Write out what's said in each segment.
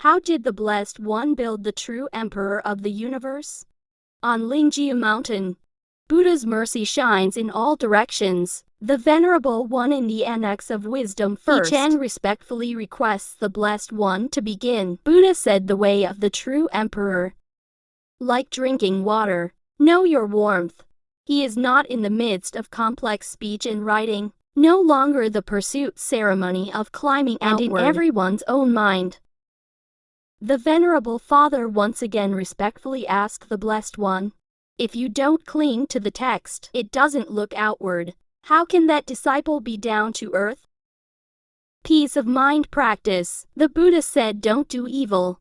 How did the Blessed One build the true Emperor of the universe? On Lingjia Mountain, Buddha's mercy shines in all directions. The Venerable One in the Annex of Wisdom first respectfully requests the Blessed One to begin. Buddha said the way of the true Emperor. Like drinking water, know your warmth. He is not in the midst of complex speech and writing, no longer the pursuit ceremony of climbing outward, and in everyone's own mind. The Venerable Father once again respectfully asked the Blessed One, if you don't cling to the text, it doesn't look outward. How can that disciple be down to earth? Peace of mind practice. The Buddha said, don't do evil.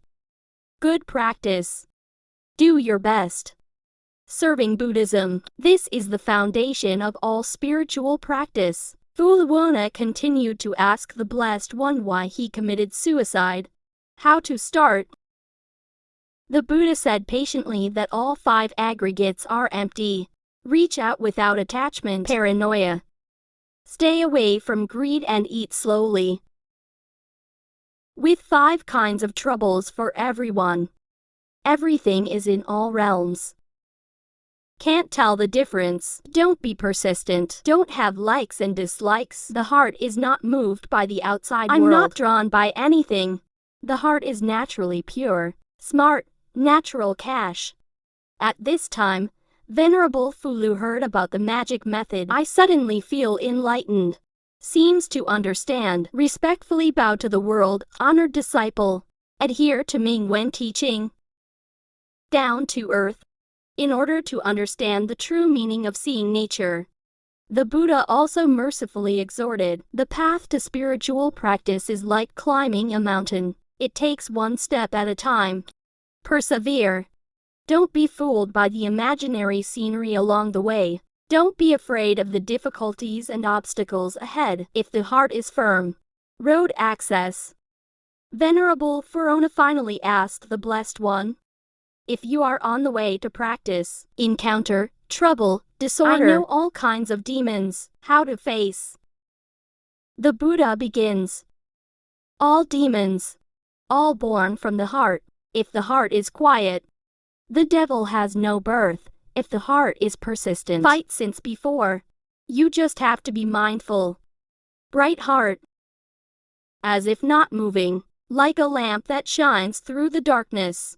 Good practice. Do your best. Serving Buddhism. This is the foundation of all spiritual practice. Thulawona continued to ask the Blessed One why he committed suicide. How to start? The Buddha said patiently that all 5 aggregates are empty. Reach out without attachment, paranoia. Stay away from greed and eat slowly. With 5 kinds of troubles for everyone. Everything is in all realms. Can't tell the difference. Don't be persistent. Don't have likes and dislikes. The heart is not moved by the outside world. I'm not drawn by anything. The heart is naturally pure, smart, natural cash. At this time, Venerable Fulu heard about the magic method. I suddenly feel enlightened. Seems to understand. Respectfully bow to the world, honored disciple. Adhere to Ming when teaching. Down to earth. In order to understand the true meaning of seeing nature. The Buddha also mercifully exhorted, the path to spiritual practice is like climbing a mountain. It takes one step at a time. Persevere. Don't be fooled by the imaginary scenery along the way. Don't be afraid of the difficulties and obstacles ahead if the heart is firm. Road access. Venerable Purana finally asked the Blessed One, if you are on the way to practice, encounter, trouble, disorder, I know all kinds of demons, how to face. The Buddha begins. All demons. All born from the heart. If the heart is quiet, the devil has no birth. If the heart is persistent, fight since before. You just have to be mindful. Bright heart. As if not moving, like a lamp that shines through the darkness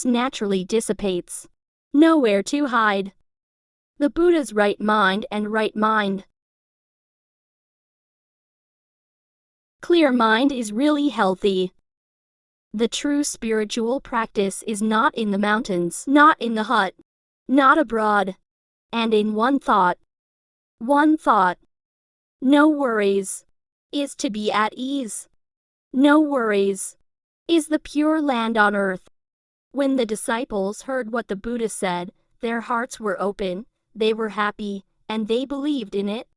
naturally dissipates. Nowhere to hide. The Buddha's right mind and right mind. Clear mind is really healthy. The true spiritual practice is not in the mountains, not in the hut, not abroad, and in one thought. One thought. No worries. Is to be at ease. No worries. Is the pure land on earth. When the disciples heard what the Buddha said, their hearts were open, they were happy, and they believed in it.